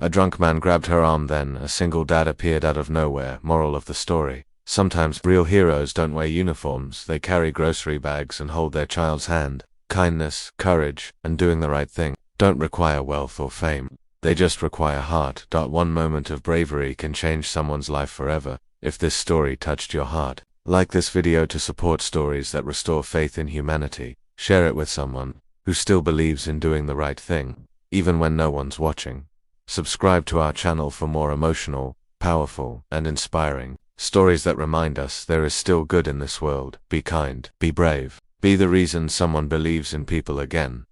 A drunk man grabbed her arm, then a single dad appeared out of nowhere. Moral of the story: sometimes real heroes don't wear uniforms, they carry grocery bags and hold their child's hand. Kindness, courage, and doing the right thing don't require wealth or fame. They just require heart. One moment of bravery can change someone's life forever. If this story touched your heart, like this video to support stories that restore faith in humanity. Share it with someone who still believes in doing the right thing, even when no one's watching. Subscribe to our channel for more emotional, powerful, and inspiring stories that remind us there is still good in this world. Be kind, be brave, be the reason someone believes in people again.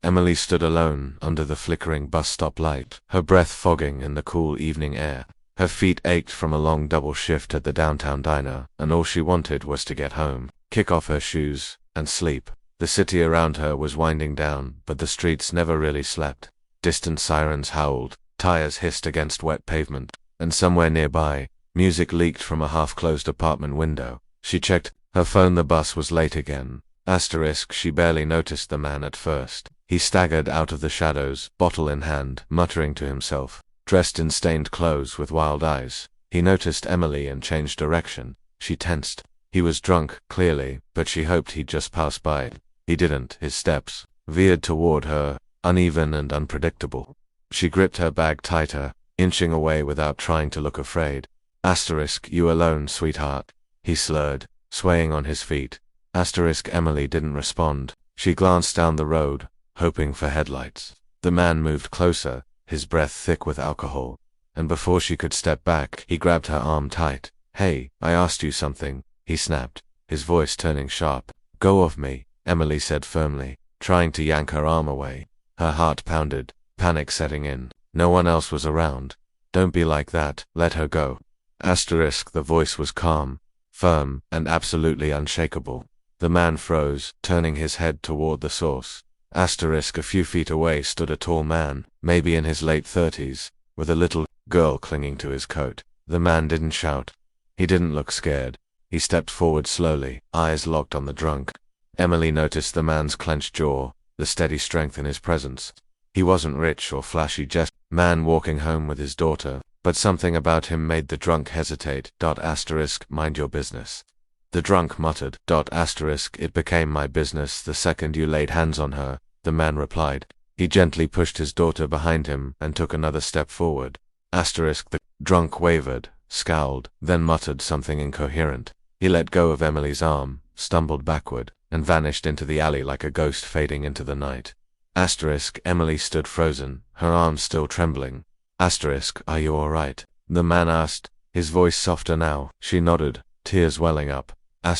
Emily stood alone under the flickering bus stop light, her breath fogging in the cool evening air. Her feet ached from a long double shift at the downtown diner, and all she wanted was to get home, kick off her shoes, and sleep. The city around her was winding down, but the streets never really slept. Distant sirens howled, tires hissed against wet pavement, and somewhere nearby, music leaked from a half-closed apartment window. She checked her phone. The bus was late again. She barely noticed the man at first. He staggered out of the shadows, bottle in hand, muttering to himself, dressed in stained clothes with wild eyes. He noticed Emily and changed direction. She tensed. He was drunk, clearly, but she hoped he'd just pass by. He didn't. His steps veered toward her, uneven and unpredictable. She gripped her bag tighter, inching away without trying to look afraid. You alone, sweetheart? He slurred, swaying on his feet. Emily didn't respond. She glanced down the road, hoping for headlights. The man moved closer, his breath thick with alcohol, and before she could step back, he grabbed her arm tight. "Hey, I asked you something," he snapped, his voice turning sharp. "Go of me," Emily said firmly, trying to yank her arm away. Her heart pounded, panic setting in. No one else was around. "Don't be like that, let her go." The voice was calm, firm, and absolutely unshakable. The man froze, turning his head toward the source. A few feet away stood a tall man, maybe in his late 30s, with a little girl clinging to his coat. The man didn't shout. He didn't look scared. He stepped forward slowly, eyes locked on the drunk. Emily noticed the man's clenched jaw, the steady strength in his presence. He wasn't rich or flashy, just man walking home with his daughter, but something about him made the drunk hesitate. Mind your business. The drunk muttered. It became my business the second you laid hands on her, the man replied. He gently pushed his daughter behind him and took another step forward. The drunk wavered, scowled, then muttered something incoherent. He let go of Emily's arm, stumbled backward, and vanished into the alley like a ghost fading into the night. Emily stood frozen, her arms still trembling. Are you all right? The man asked, his voice softer now. She nodded, tears welling up. I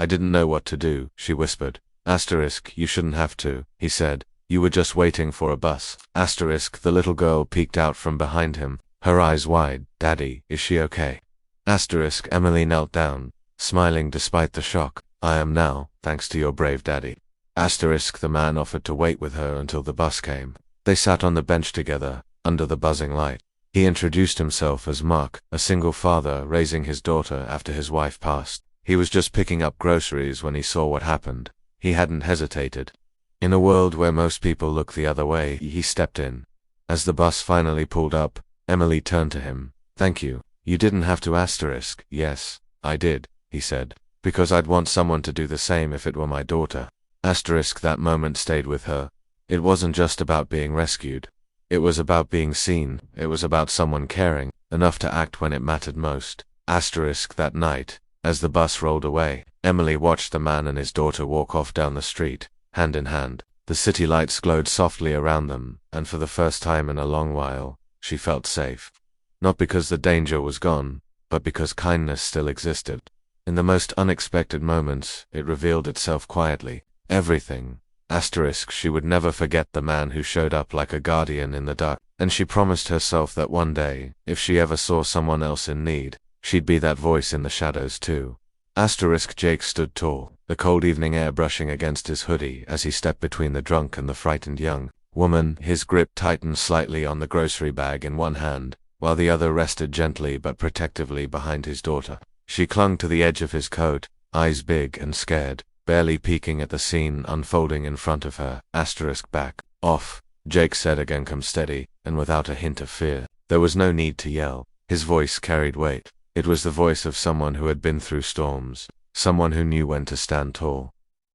didn't know what to do, she whispered. You shouldn't have to, he said. You were just waiting for a bus. The little girl peeked out from behind him, her eyes wide. Daddy, is she okay? Emily knelt down, smiling despite the shock. I am now, thanks to your brave daddy. The man offered to wait with her until the bus came. They sat on the bench together, under the buzzing light. He introduced himself as Mark, a single father raising his daughter after his wife passed. He was just picking up groceries when he saw what happened. He hadn't hesitated. In a world where most people look the other way, he stepped in. As the bus finally pulled up, Emily turned to him. Thank you. You didn't have to. Yes, I did, he said, because I'd want someone to do the same if it were my daughter. That moment stayed with her. It wasn't just about being rescued. It was about being seen. It was about someone caring enough to act when it mattered most. That night, as the bus rolled away, Emily watched the man and his daughter walk off down the street, hand in hand. The city lights glowed softly around them, and for the first time in a long while, she felt safe. Not because the danger was gone, but because kindness still existed. In the most unexpected moments, it revealed itself quietly. Everything. She would never forget the man who showed up like a guardian in the dark, and she promised herself that one day, if she ever saw someone else in need, she'd be that voice in the shadows too. Jake stood tall, the cold evening air brushing against his hoodie as he stepped between the drunk and the frightened young woman. His grip tightened slightly on the grocery bag in one hand, while the other rested gently but protectively behind his daughter. She clung to the edge of his coat, eyes big and scared, barely peeking at the scene unfolding in front of her. Back off, Jake said again, come steady, and without a hint of fear. There was no need to yell. His voice carried weight. It was the voice of someone who had been through storms, someone who knew when to stand tall.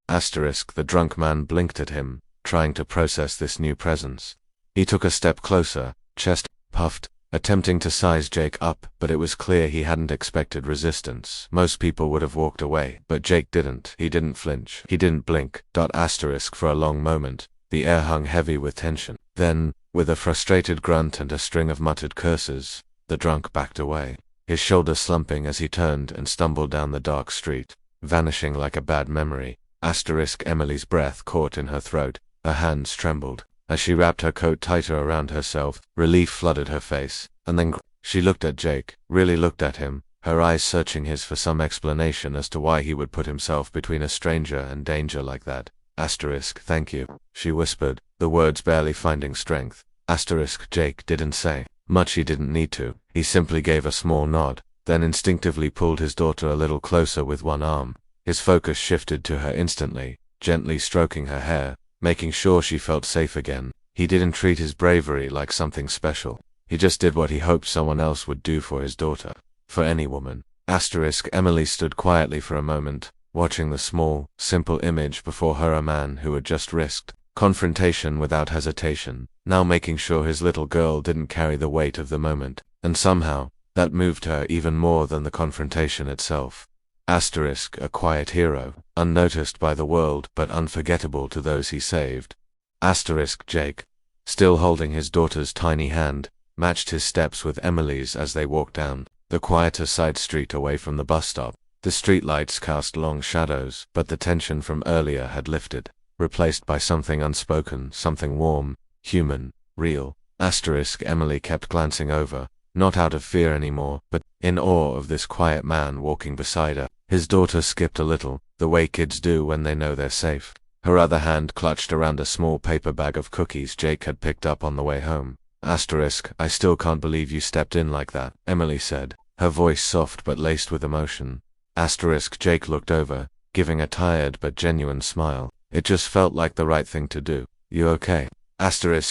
The drunk man blinked at him, trying to process this new presence. He took a step closer, chest puffed, attempting to size Jake up, but it was clear he hadn't expected resistance. Most people would have walked away, but Jake didn't. He didn't flinch. He didn't blink. For a long moment, the air hung heavy with tension. Then, with a frustrated grunt and a string of muttered curses, the drunk backed away, his shoulders slumping as he turned and stumbled down the dark street, vanishing like a bad memory. Emily's breath caught in her throat. Her hands trembled. As she wrapped her coat tighter around herself, relief flooded her face, and then she looked at Jake, really looked at him, her eyes searching his for some explanation as to why he would put himself between a stranger and danger like that. Thank you, she whispered, the words barely finding strength. Jake didn't say much. He didn't need to. He simply gave a small nod, then instinctively pulled his daughter a little closer with one arm. His focus shifted to her instantly, gently stroking her hair, making sure she felt safe again. He didn't treat his bravery like something special. He just did what he hoped someone else would do for his daughter. For any woman. Emily stood quietly for a moment, watching the small, simple image before her, a man who had just risked confrontation without hesitation, now making sure his little girl didn't carry the weight of the moment, and somehow, that moved her even more than the confrontation itself. A quiet hero, unnoticed by the world but unforgettable to those he saved. Jake, still holding his daughter's tiny hand, matched his steps with Emily's as they walked down the quieter side street away from the bus stop. The streetlights cast long shadows, but the tension from earlier had lifted, replaced by something unspoken, something warm, human, real. Emily kept glancing over, not out of fear anymore, but in awe of this quiet man walking beside her. His daughter skipped a little, the way kids do when they know they're safe. Her other hand clutched around a small paper bag of cookies Jake had picked up on the way home. I still can't believe you stepped in like that, Emily said, her voice soft but laced with emotion. Jake looked over, giving a tired but genuine smile. It just felt like the right thing to do. You okay?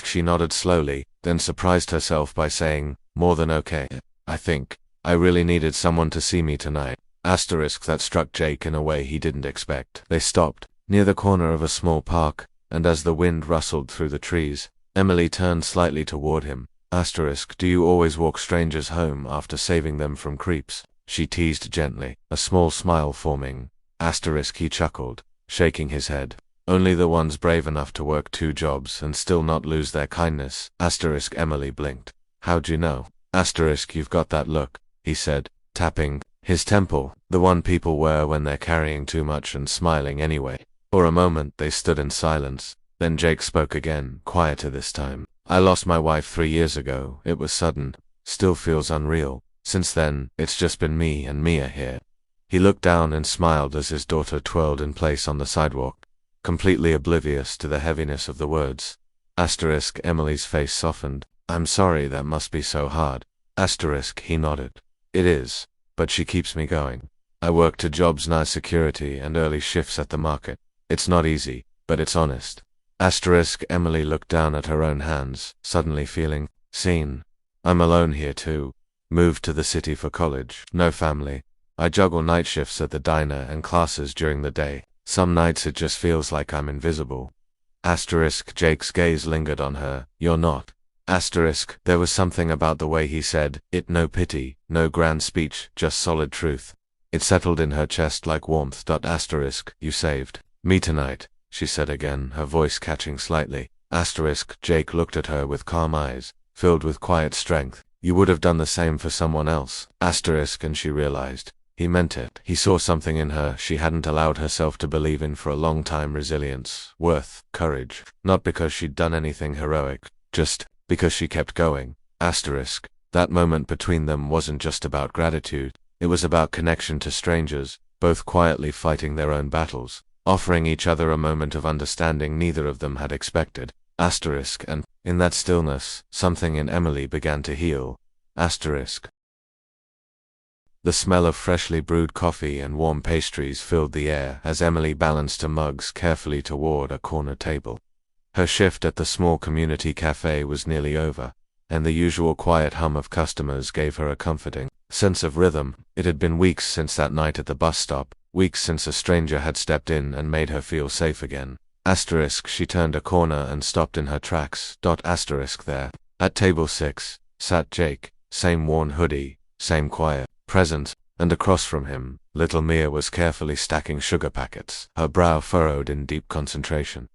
She nodded slowly, then surprised herself by saying, more than okay. I really needed someone to see me tonight. That struck Jake in a way he didn't expect. They stopped, near the corner of a small park, and as the wind rustled through the trees, Emily turned slightly toward him. Do you always walk strangers home after saving them from creeps? She teased gently, a small smile forming. He chuckled, shaking his head. Only the ones brave enough to work 2 jobs and still not lose their kindness. Emily blinked. How'd you know? You've got that look, he said, tapping his temple, the one people wear when they're carrying too much and smiling anyway. For a moment they stood in silence. Then Jake spoke again, quieter this time. I lost my wife 3 years ago. It was sudden. Still feels unreal. Since then, it's just been me and Mia here. He looked down and smiled as his daughter twirled in place on the sidewalk, completely oblivious to the heaviness of the words. Emily's face softened. I'm sorry that must be so hard. He nodded. It is, but she keeps me going. I work 2 jobs, night security and early shifts at the market. It's not easy, but it's honest. Emily looked down at her own hands, suddenly feeling seen. I'm alone here too. Moved to the city for college, no family. I juggle night shifts at the diner and classes during the day. Some nights it just feels like I'm invisible. Jake's gaze lingered on her. You're not. There was something about the way he said it, no pity, no grand speech, just solid truth. It settled in her chest like warmth. You saved me tonight, she said again, her voice catching slightly. Jake looked at her with calm eyes, filled with quiet strength. You would have done the same for someone else. And she realized. He meant it. He saw something in her she hadn't allowed herself to believe in for a long time. Resilience, worth, courage. Not because she'd done anything heroic, just because she kept going. That moment between them wasn't just about gratitude. It was about connection to strangers, both quietly fighting their own battles, offering each other a moment of understanding neither of them had expected. And, in that stillness, something in Emily began to heal. The smell of freshly brewed coffee and warm pastries filled the air as Emily balanced her mugs carefully toward a corner table. Her shift at the small community cafe was nearly over, and the usual quiet hum of customers gave her a comforting sense of rhythm. It had been weeks since that night at the bus stop, weeks since a stranger had stepped in and made her feel safe again. Asterisk, she turned a corner and stopped in her tracks. Asterisk, there, at table 6, sat Jake, same worn hoodie, same quiet presence, and across from him, little Mia was carefully stacking sugar packets, her brow furrowed in deep concentration.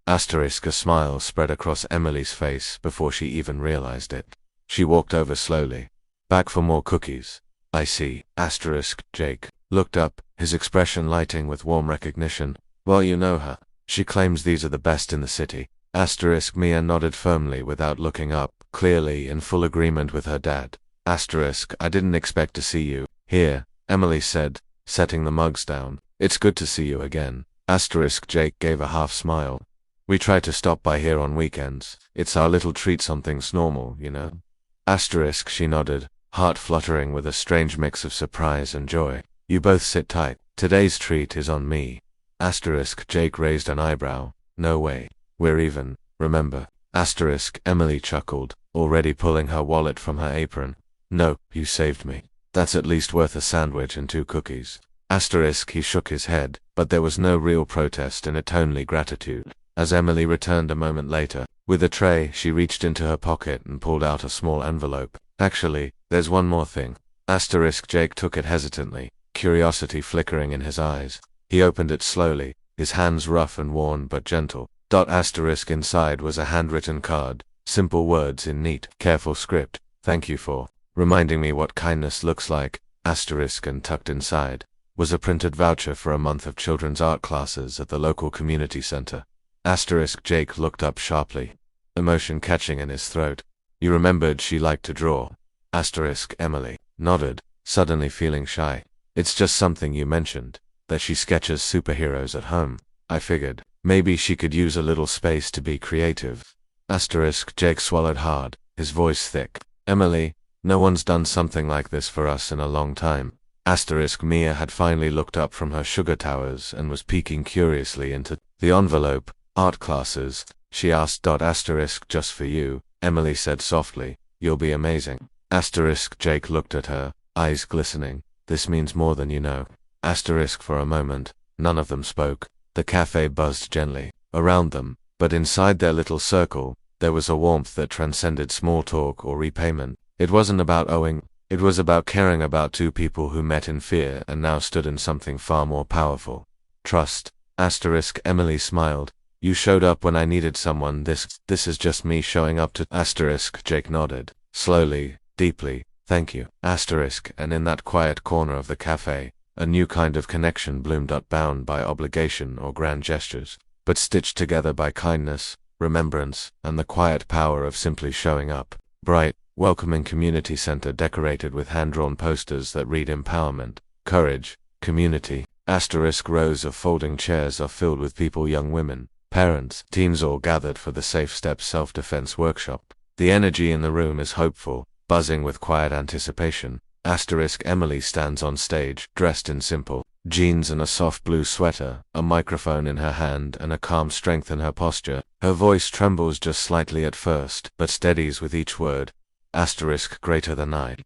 Asterisk, a smile spread across Emily's face before she even realized it. She walked over slowly. Back for more cookies. I see. Asterisk, Jake looked up, his expression lighting with warm recognition. Well, you know her. She claims these are the best in the city. Asterisk, Mia nodded firmly without looking up, clearly in full agreement with her dad. Asterisk, I didn't expect to see you here, Emily said, setting the mugs down. It's good to see you again. Asterisk, Jake gave a half smile. We try to stop by here on weekends. It's our little treats on things normal, you know. Asterisk, she nodded, heart fluttering with a strange mix of surprise and joy. You both sit tight. Today's treat is on me. Asterisk, Jake raised an eyebrow. No way. We're even, remember. Asterisk, Emily chuckled, already pulling her wallet from her apron. No, you saved me. That's at least worth a sandwich and 2 cookies. Asterisk, he shook his head, but there was no real protest in it, only gratitude. As Emily returned a moment later, with a tray, she reached into her pocket and pulled out a small envelope. Actually, there's one more thing. Asterisk, Jake took it hesitantly, curiosity flickering in his eyes. He opened it slowly, his hands rough and worn but gentle. Asterisk, inside was a handwritten card, simple words in neat, careful script. Thank you for reminding me what kindness looks like. Asterisk, and tucked inside was a printed voucher for a month of children's art classes at the local community center. Asterisk, Jake looked up sharply, emotion catching in his throat. You remembered she liked to draw. Asterisk, Emily nodded, suddenly feeling shy. It's just something you mentioned, that she sketches superheroes at home. I figured, maybe she could use a little space to be creative. Asterisk, Jake swallowed hard, his voice thick. Emily, no one's done something like this for us in a long time. Asterisk, Mia had finally looked up from her sugar towers and was peeking curiously into the envelope. Art classes, she asked. Asterisk, just for you, Emily said softly. You'll be amazing. Asterisk, Jake looked at her, eyes glistening. This means more than you know. Asterisk, for a moment, none of them spoke. The cafe buzzed gently around them, but inside their little circle, there was a warmth that transcended small talk or repayment. It wasn't about owing, it was about caring about 2 people who met in fear and now stood in something far more powerful. Trust. Asterisk, Emily smiled. You showed up when I needed someone. This is just me showing up to. Asterisk, Jake nodded, slowly, deeply. Thank you. Asterisk, and in that quiet corner of the cafe, a new kind of connection bloomed up, bound by obligation or grand gestures, but stitched together by kindness, remembrance, and the quiet power of simply showing up. Bright, welcoming community center decorated with hand-drawn posters that read empowerment, courage, community. Asterisk, rows of folding chairs are filled with people, young women, parents, teens, all gathered for the Safe Steps self-defense workshop. The energy in the room is hopeful, buzzing with quiet anticipation. Asterisk, Emily stands on stage, dressed in simple jeans and a soft blue sweater, a microphone in her hand and a calm strength in her posture. Her voice trembles just slightly at first, but steadies with each word. Asterisk, greater than I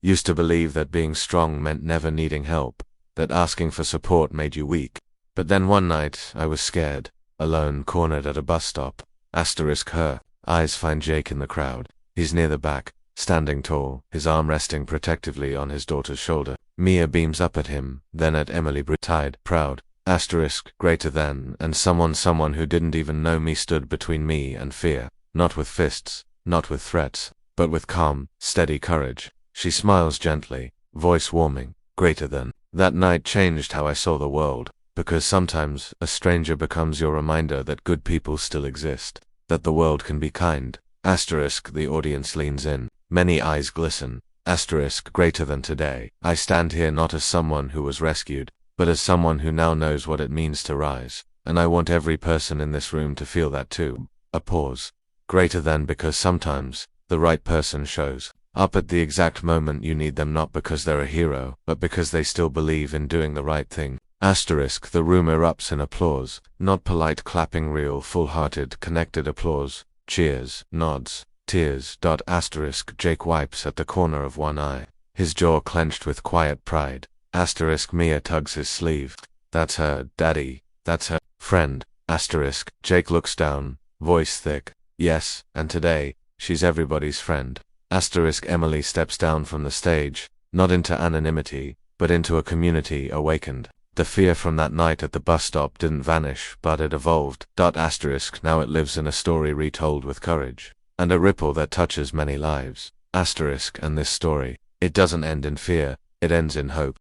used to believe that being strong meant never needing help, that asking for support made you weak. But then one night, I was scared. Alone, cornered at a bus stop. Asterisk, her eyes find Jake in the crowd. He's near the back, standing tall, his arm resting protectively on his daughter's shoulder. Mia beams up at him, then at Emily, tied, proud. Asterisk, greater than, and someone who didn't even know me stood between me and fear. Not with fists, not with threats, but with calm, steady courage. She smiles gently, voice warming. Greater than. That night changed how I saw the world. Because sometimes, a stranger becomes your reminder that good people still exist, that the world can be kind. Asterisk, the audience leans in, many eyes glisten. Asterisk, greater than today. I stand here not as someone who was rescued, but as someone who now knows what it means to rise. And I want every person in this room to feel that too. A pause. Greater than, because sometimes, the right person shows up at the exact moment you need them, not because they're a hero, but because they still believe in doing the right thing. Asterisk, the room erupts in applause, not polite clapping, real, full-hearted, connected applause, cheers, nods, tears. Asterisk, Jake wipes at the corner of one eye, his jaw clenched with quiet pride. Asterisk, Mia tugs his sleeve. That's her, Daddy, that's her, friend. Asterisk, Jake looks down, voice thick. Yes, and today, she's everybody's friend. Asterisk, Emily steps down from the stage, not into anonymity, but into a community awakened. The fear from that night at the bus stop didn't vanish, but it evolved. Asterisk, now it lives in a story retold with courage, and a ripple that touches many lives. Asterisk, and this story, it doesn't end in fear, it ends in hope.